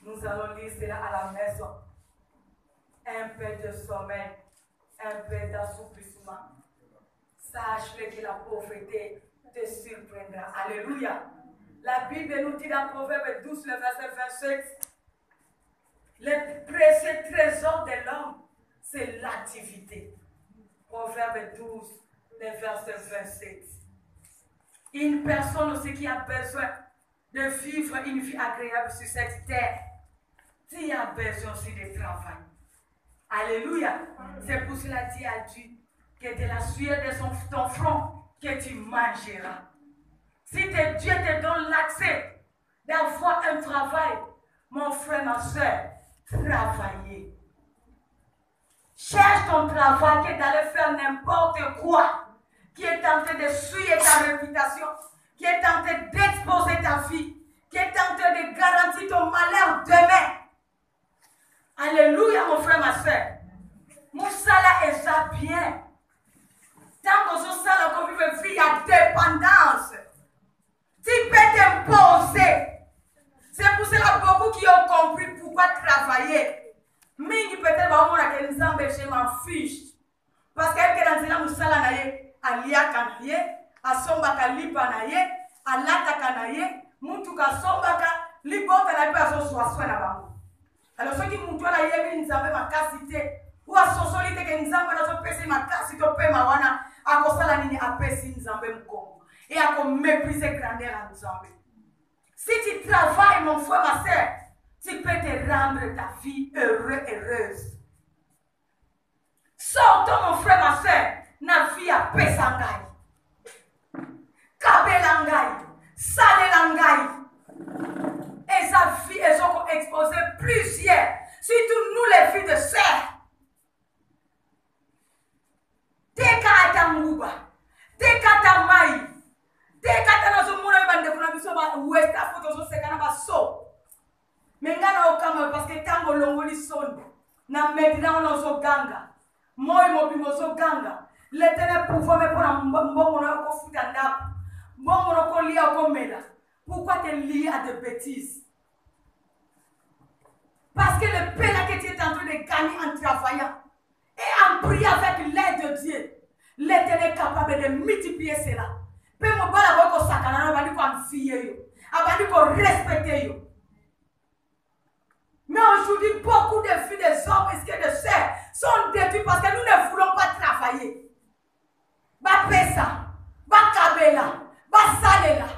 Nous allons lire cela à la maison. Un peu de sommeil, un peu d'assouplissement. Sache que la pauvreté te surprendra. Alléluia. La Bible nous dit dans Proverbe 12, le verset 27, le précieux trésor de l'homme, c'est l'activité. Proverbe 12, le verset 27. Une personne aussi qui a besoin de vivre une vie agréable sur cette terre, tu as besoin aussi de travail. Alléluia. C'est pour cela que Dieu a dit que de la sueur de ton front que tu mangeras. Si Dieu te donne l'accès d'avoir un travail, mon frère, ma soeur, travaillez. Cherche ton travail qui est d'aller faire n'importe quoi, qui est tenté de suivre ta réputation, qui est tenté d'exposer ta vie, qui est tenté de garantir ton malheur demain. Alléluia, mon frère, ma soeur. Mon salaire est ça bien. Tant que ce salaire qu'on vive vie à dépendance, tu peux t'imposer. C'est pour cela beaucoup qui ont compris pourquoi travailler. Mais peut-être que nous empêchons m'en fiche. Parce que dans le salaire naye, alia kanaye, asombaka lipa naye, alata kanaye, mutuka sombaka, libota na pa so soaswa na bango. Alors ceux qui mutu na yebi nzambe makasite, ou asosoli que nzambe na so pesi makasite pe mawana, akosala nini apesi nzambe mkongo. Et à mépriser grandeur à nzambe. Si tu travailles, mon frère, ma soeur, tu peux te rendre ta vie heureuse. Sortons, mon frère, ma soeur, na vie à pesangai. Kabelangai, salelangai. Et sa vie, elles ont exposé plusieurs, surtout nous les filles de sœurs. Tekata Mouba, Tekata Maï, Tekata Nazumuna Bandekuna Bisoba, West Africa, Sekana Baso. Mais ngana okama parce que tango longoli sonde, na medina onozo ganga, moi mobimozo ganga, l'éternel pouvoir me prendre mbongo na ko futa ndapo, mbongo na ko lia ko mela. Pourquoi te lier à des bêtises? Parce que le pain là que tu es en train de gagner en travaillant et en priant avec l'aide de Dieu, l'éternel est capable de multiplier cela. Peu mon bala boko sakana na bandi ko amfier yo, abandi ko respecter yo. Mais aujourd'hui, beaucoup de filles, des hommes et de sœurs sont détruits parce que nous ne voulons pas travailler. Ba pesa, ba kabela, ba salela.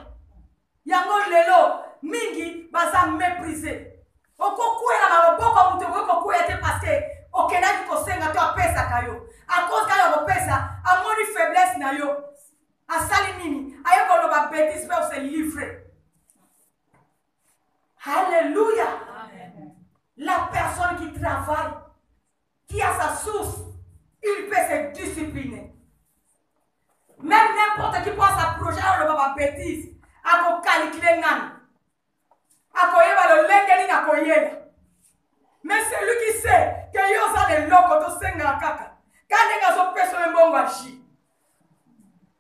Yango lelo, mingi, ba sa mépriser. Oko kuela na boko mutu ko kuela parce que okena ki kosenga to pesa kayo. A cause ka yo pesa, a moni faiblesse na yo. A sali nini, ayo ko lo ba bêtise pour se livrer. Alléluia. La personne qui travaille, qui a sa source, il peut se discipliner. Même n'importe qui pense à projet, on ne va pas bêtise. Ako calculer nan. Ako yeba le lengeni na koyela. Mais celui qui sait que yo sa de loko to senga kaka. Kande nga so personne mbongo achi.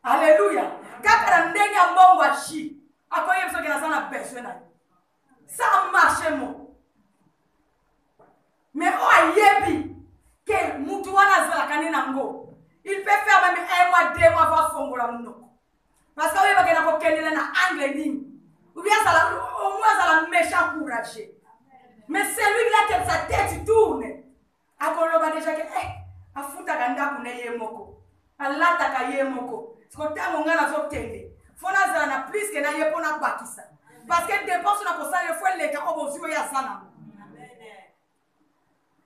Alléluia. Kaka na ndenga mbongo achi. Ako yeba so kena sana besoin na. Ça marche mo. Mais oh yebi que mutuana zala kanina ngo. Il peut faire même 1 mois, 2 mois pour fongola munoko. Parce que oui, parce que na na angle ligne. Ou bien ça au moins ça la méchant courage. Mais celui-là qui sa tête tourne. Akoloba déjà que afuta kanda kuneye moko. Alata kaye moko. Skota ngana zo tende. Fona zala na plus que na yepona bakisa. Parce que dépense na kosa le fois les ka obozio ya sana.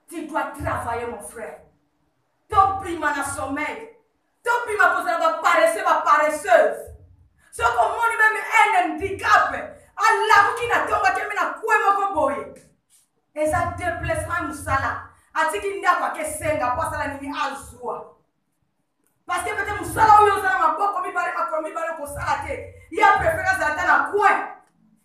Tu dois travailler, mon frère. Ton prix m'a sommeil. Ton prix m'a posé la paresseuse. Ce qu'on m'a même un handicap. Allah qui n'a pas de na quoi moko boye. Et ça déplacement musala. Atiki nda kwa kesenga kwa sala nini azwa. Parce que peut-être musala oyo sala maboko mi bale ko sala te. Il a préféré ça na coin.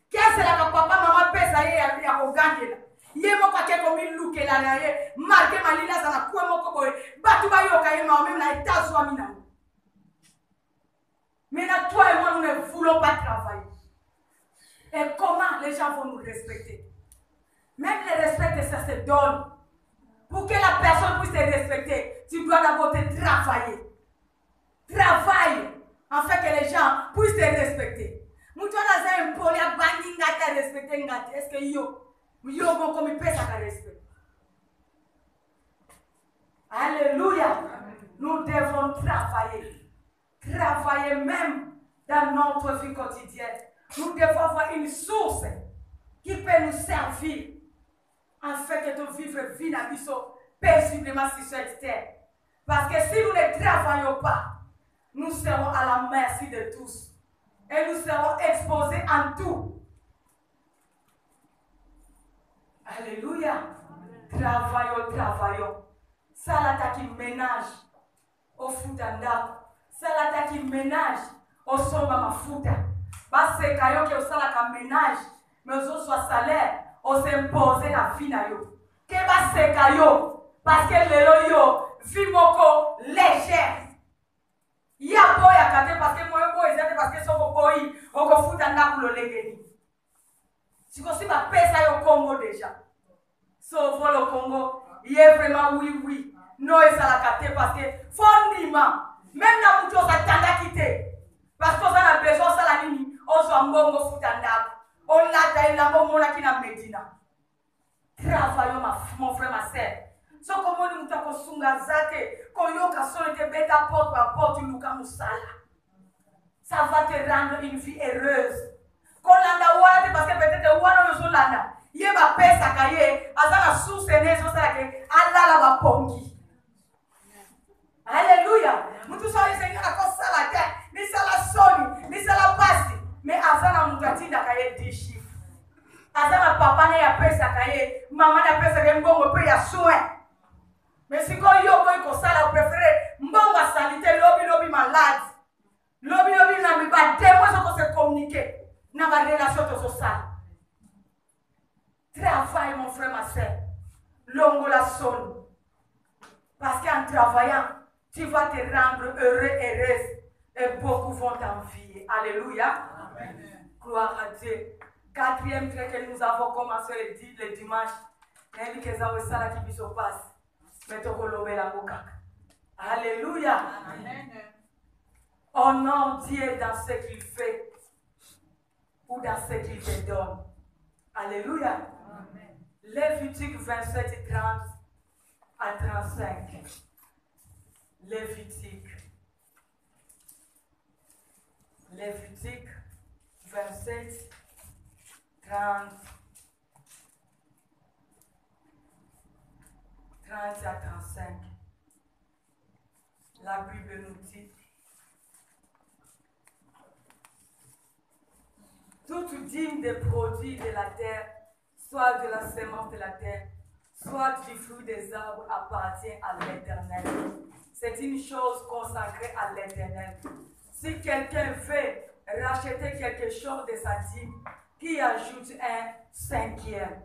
Qu'est-ce que la papa maman pesa ye ya ko gangela. Yemo kwa keko mi luke la na ye marke malila sana kwa moko boy batu ba yo ka yema même na etazwa mina. Mais là toi et moi nous ne voulons pas travailler. Et comment les gens vont nous respecter? Même le respect, ça se donne. Pour que la personne puisse te respecter, tu dois d'abord te travailler. Travaille afin que les gens puissent te respecter. Est-ce que yo comme il peut ça respect? Alléluia. Nous devons travailler. Travailler même dans notre vie quotidienne. Nous devons avoir une source qui peut nous servir afin que nous vivions une vie paisiblement sur cette terre. Parce que si nous ne travaillons pas, nous serons à la merci de tous. Et nous serons exposés en tout. Alléluia. Travaillons. Salata qui ménage au futanda. Salata qui ménage au somba mafuta. Parce que kayo ke osala ménage, mais aussi soit salaire, on s'impose la vie na yo. Que ba se kayo parce que lelo yo vie moko légère. Ya boya kate parce que moi boy ezate parce que soko boy oko futanda ku lo legeni. Si ma pesa yo Congo déjà. Sauf le Congo, il est vraiment oui. Non, ça la capté parce que fondiment, même la mouture ça t'a quitté. Parce qu'on a besoin de la ligne, on s'en bongo futanda. On l'a taillé la bongo qui na Medina. Travaillons mon frère, ma sœur. So comment nous t'avons sunga zate, quand yo kasone te beta porte par porte luka musala. Ça va te rendre une vie heureuse. Quand l'anda ouate parce que peut-être ouano yo landa. Yeba pesa kaye azana source nezo sake Allah la pongi. Alléluia. Mutu so yese akosa la te ni sala soni ni sala pasi mais azana mutati da kaye 10 chiffres. Azana papa ne ya pesa kaye mama na pesa ke mbongo pe ya soin. Mais si ko yo ko sala préféré mbongo sanité lobi malade. Lobi na mi ba demo so ko se communiquer na ba relation to sociale. Travaille, mon frère, ma soeur. Longo la sonne. Parce qu'en travaillant, tu vas te rendre heureux, heureuse. Et beaucoup vont t'envier. Alléluia. Amen. Gloire à Dieu. Quatrième trait que nous avons commencé le dimanche. Alléluia. Amen. Honore Dieu dans ce qu'il fait ou dans ce qu'il te donne. Alléluia. Lévitique 27, 30 à 35. Lévitique 27, 30 à 35. La Bible nous dit: toute dîme des produits de la terre, soit de la semence de la terre, soit du fruit des arbres, appartient à l'Éternel. C'est une chose consacrée à l'Éternel. Si quelqu'un veut racheter quelque chose de sa dîme, qui ajoute un cinquième.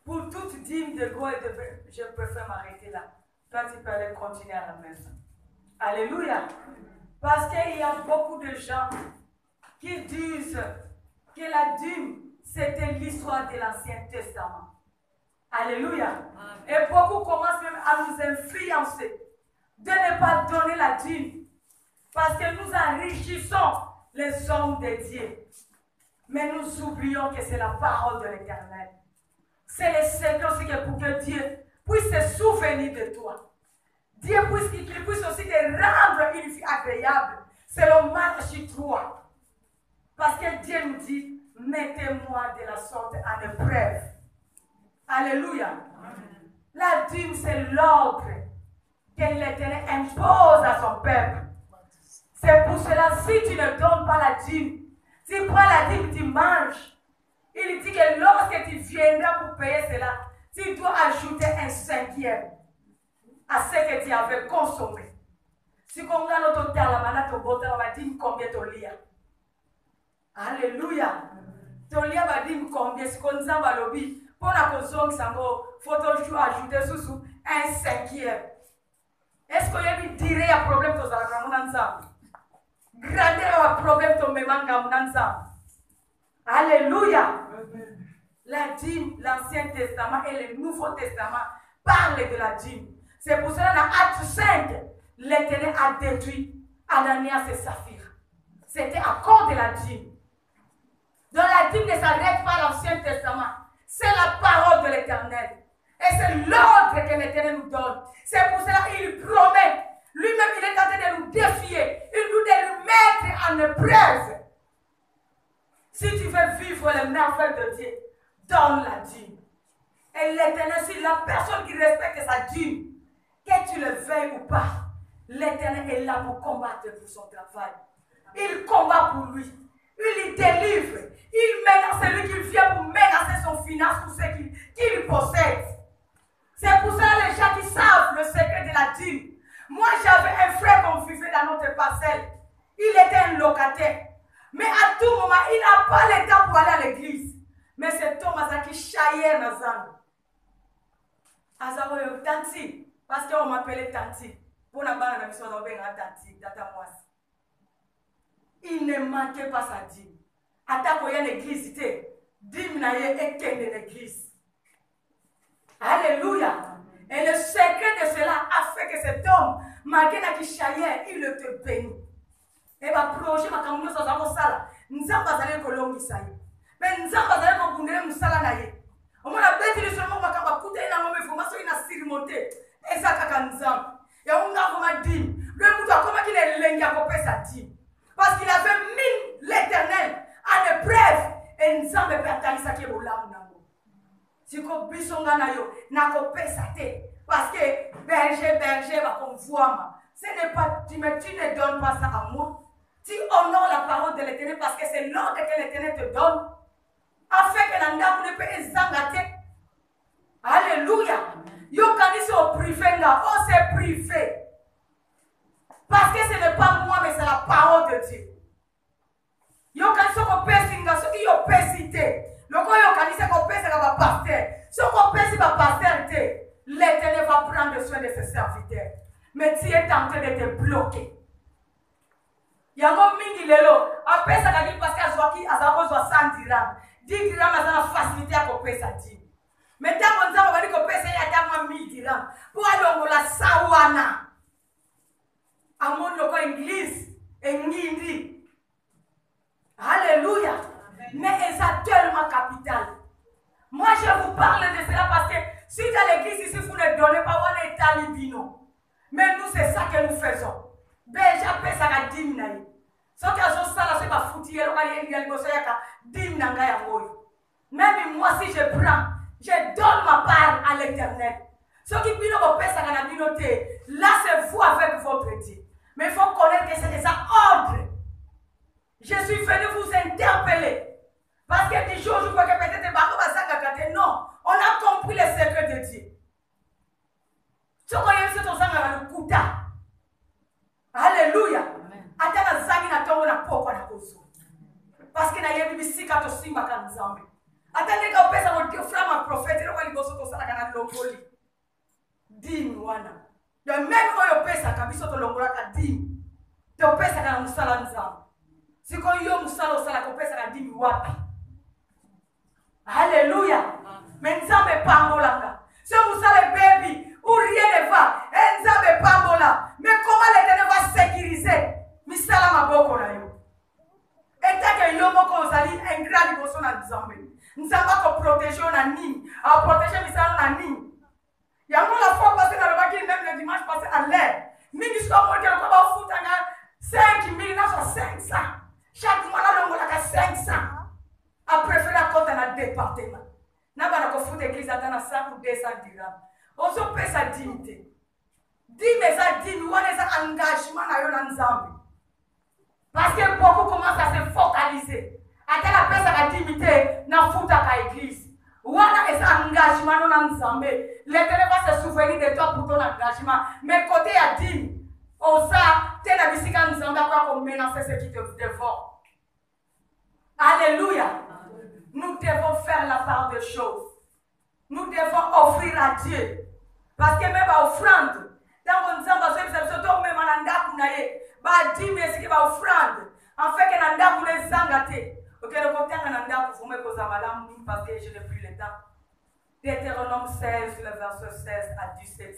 Pour toute dîme de goût et de vin, je préfère m'arrêter là. Toi, tu peux aller continuer à la maison. Alléluia. Parce qu'il y a beaucoup de gens qui disent que la dîme, c'était l'histoire de l'Ancien Testament. Alléluia. Et beaucoup commencent même à nous influencer de ne pas donner la dîme. Parce que nous enrichissons les hommes de Dieu. Mais nous oublions que c'est la parole de l'Éternel. C'est le secret aussi pour que Dieu puisse se souvenir de toi. Dieu qu'il puisse aussi te rendre une vie agréable. C'est le mal chez toi. Parce que Dieu nous dit: mettez-moi de la sorte en épreuve. Alléluia. Amen. La dîme, c'est l'ordre que l'Éternel impose à son peuple. C'est pour cela, si tu ne donnes pas la dîme, tu prends la dîme, tu manges. Il dit que lorsque tu viendras pour payer cela, tu dois ajouter un cinquième à ce que tu avais consommé. Si on a notre temps, la dîme, combien tu lis? Alléluia. Tolia va dire combien ce qu'on a lobby pour la consommer sango photo jou ajouter sous un cinquième. Est-ce qu'il y a dire un problème to za ensemble? Grandeur un problème to memanga ensemble. Alléluia. La dîme, l'Ancien Testament et le Nouveau Testament parlent de la dîme. C'est pour cela, dans Acte 5, l'Éternel a détruit Ananias et Saphir. C'était à cause de la dîme. Donc la dîme ne s'arrête pas à l'Ancien Testament. C'est la parole de l'Éternel. Et c'est l'ordre que l'Éternel nous donne. C'est pour cela qu'il promet. Lui-même, il est en train de nous défier. Il nous dit de nous mettre en épreuve. Si tu veux vivre les merveilles de Dieu, donne la dîme. Et l'Éternel, si la personne qui respecte sa dîme, que tu le veuilles ou pas, l'Éternel est là pour combattre pour son travail. Il combat pour lui. Il délivre. Il menace celui qui vient pour menacer son finance ou ce qu'il possède. C'est pour ça les gens qui savent le secret de la dîme. Moi, j'avais un frère qu'on vivait dans notre parcelle. Il était un locataire. Mais à tout moment, il n'a pas le temps pour aller à l'église. Mais c'est Thomas qui chaillait dans Zan. Azaro Tanti. Parce qu'on m'appelait Tanti. Pour la banane, on m'appelait Tanti. Il ne manquait pas sa dîme. Attaque à l'église, dîme n'a et qu'elle l'église. Alléluia. Et le secret de cela a fait que cet homme, malgré qu'il chaillait, il te bénit. Et va projet ma camoufle sans avoir ça. Nous avons pas allé Colombie ça. Mais nous avons pas allé Colombie nous ça là. On m'a bêté le seulement ma camoufle coûter une amie information il a surmonté. Et ça kakanzam. Et on a vraiment dit. Le mouton comment qu'il est lengue à copier sa dîme. Parce qu'il avait mis l'Éternel en épreuve. Et nous avons perdu ça qui est au lame. Si ko bisonga na yo na ko pesate parce que berger va convoir. Ce n'est pas tu ne donnes pas ça à moi. Tu honores la parole de l'Éternel parce que c'est l'ordre que l'Éternel te donne afin que l'anda ne peut exangate. Alléluia. Yo kanisi au privé là, oh c'est privé. Parce que ce n'est pas moi mais c'est la parole de Dieu. Yo kanisi ko pesinga so ki yo pesite. L'Éternel va prendre soin de ses serviteurs. Mais tu es tenté de te bloquer. Il y a un mingi lelo. Après ça, parce qu'à Zoaki, à Zabo, 100 dirhams. 10 dirhams, ça a facilité à couper sa dîme. Mais tant qu'on va dire que il y a 1000 dirhams. Pour aller au la sawana. À mon loco église. Et ngindi. Alléluia. Mais c'est tellement capital. Moi, je vous parle de cela parce que si dans l'église ici, vous ne donnez pas, on est talibino. Mais nous, c'est ça que nous faisons. Ben, j'appelle ça la dîme. Ce que je sais, c'est pas foutu. Même moi, si je prends, je donne ma part à l'Éternel. Ce qui peut nous faire ça, là, c'est vous avec votre Dieu. Mais il faut connaître que c'est des ordres. Je suis venu vous interpeller. Parce que des jours, je vois que peut-être non, on a compris les secrets de Dieu. Ce qu'on y a, c'est le kuta. Alléluia. Parce que na BBC kato simba kanzambe. Attendez qu'on pèse à mon frère, ma prophète, on va lui bosser ça dans l'ongoli. Dim wana. De même quand on pèse à kabiso to longola ka dim. To pèse à musala nzambe. Si qu'on yo musala osala ko pèse à dim wapi. Alléluia. Mais nzambe pambolanga. Si musala baby ou rien ne va, nzambe pambola. Mais comment l'Éternel va sécuriser misala maboko na yo? Et tant que yomo ko osali un grand liboso na nzambe. Nzamba ko protéger na nini, a protéger misala na nini. Yango la fois passée dans le bac même le dimanche passé à l'air. Mingi so mo ke ko ba futanga 5000 na 500. Chaque mois là longo la 500. A préféré à compte dans le département. N'a pas ko fout église dans 100 ou 200 dirhams. On se paie sa dignité. Dîme sa dignité, on a sa engagement na yo na nzambe. Parce que beaucoup commencent à se focaliser. À quelle appelle sa dignité dans fouta ka église. Ou on a un engagement dans nzambe. L'Éternel va se souvenir de toi pour ton engagement. Mais côté à dîme, osa te na bisika nzambe kwa ko menacer ce qui te dévore. Alléluia. Nous devons faire la part des choses. Nous devons offrir à Dieu. Parce que même offrande, dans mon nzamba so même en ndaku na ye, ba dîme ce qui va offrande. En fait que na ndaku les zangate. Ok, le côté en pour me poser madame parce que je n'ai plus le temps. Deutéronome 16, le verset 16 à 17.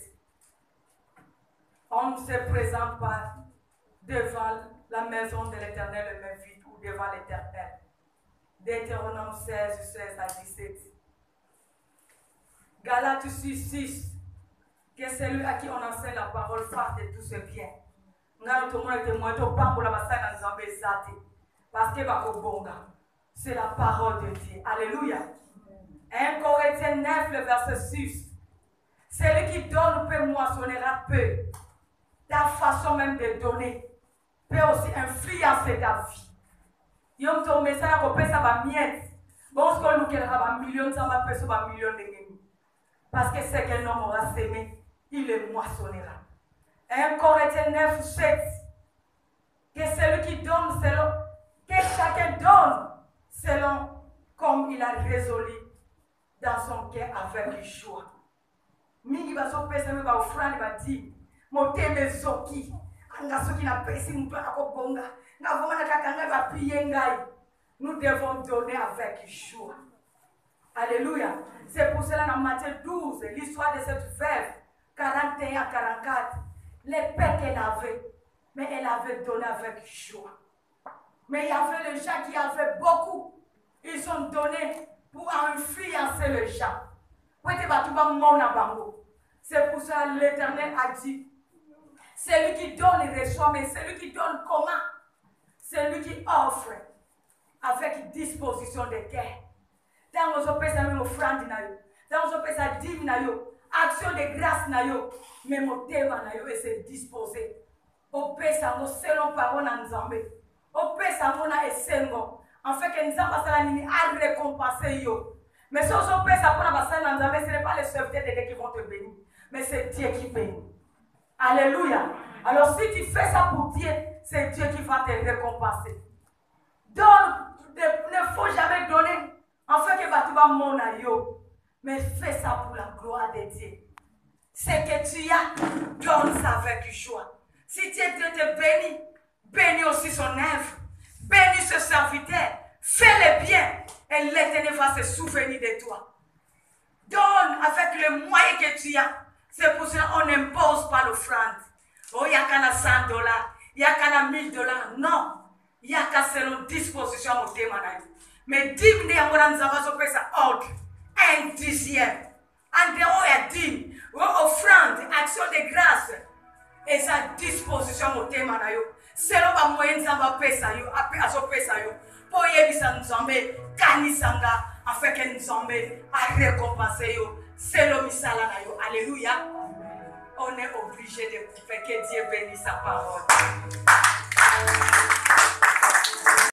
On ne se présente pas devant la maison de l'Éternel le même vide ou devant l'Éternel. Deutéronome 16, 16 à 17. Galates 6, 6. Que celui à qui on enseigne la parole fasse de tout ce bien. Parce que c'est la parole de Dieu. Alléluia. 1 Corinthiens 9, le verset 6. Celui qui donne peu moissonnera peu. Ta façon même de donner peut aussi influencer ta vie. Yom ton message qu'on ça va miette. Bon, ce qu'on nous va million, ça va passer par million d'ennemis. Parce que c'est qu'un homme aura sémé, il le moissonnera. 1 Corinthiens 9, 7. Que celui qui donne selon, que chacun donne selon comme il a résolu dans son cœur avec le choix. Mingi baso pesa me ba offrande ba di. Moteme zoki. Anga soki na pesi mtu akobonga. Na vona kakanga ba prier ngai. Nous devons donner avec joie. Alléluia. C'est pour cela dans Matthieu 12, l'histoire de cette veuve, 41 à 44, les paix qu'elle avait, mais elle avait donné avec joie. Mais il y avait les gens qui avaient beaucoup. Ils ont donné pour influencer les gens. C'est pour ça que l'Éternel a dit, celui qui donne, il reçoit, mais celui qui donne comment? Celui qui offre avec disposition de cœur. Dans vos offrandes, dans vos dîmes, action de grâce, mais mon thème est se disposer. Au pesa selon parole en Zambé. Au pesa mona esengo. En fait que nous avons à récompenser yo. Mais si on pesa pour la bassin en Zambé, ce n'est pas les serviteurs de Dieu qui vont te bénir, mais c'est Dieu qui bénit. Alléluia. Alors si tu fais ça pour Dieu, c'est Dieu qui va te récompenser. Donc, ne faut jamais donner. En fait que tu vas mona yo. Mais fais ça pour la gloire de Dieu. Ce que tu as, donne ça avec joie. Si Dieu te bénit, bénis aussi son œuvre. Bénis ce serviteur. Fais-le bien. Et l'Éternel va se souvenir de toi. Donne avec le moyen que tu as. C'est pour cela qu'on n'impose pas l'offrande. Oh, il n'y a qu'à $100. Il n'y a qu'à $1000. Non. Il n'y a qu'à selon disposition au thème. Mais 10 000 nous avons fait ça ordre. 1/10. En dehors, il y a 10. Offrande, action de grâce. Et sa disposition au thème. Selon les moyens, nous avons fait ça. Pour y aller, nous avons kanisanga afin que nous avons à récompenser. Selon misala. Alléluia. On est obligé de faire que Dieu bénisse sa parole.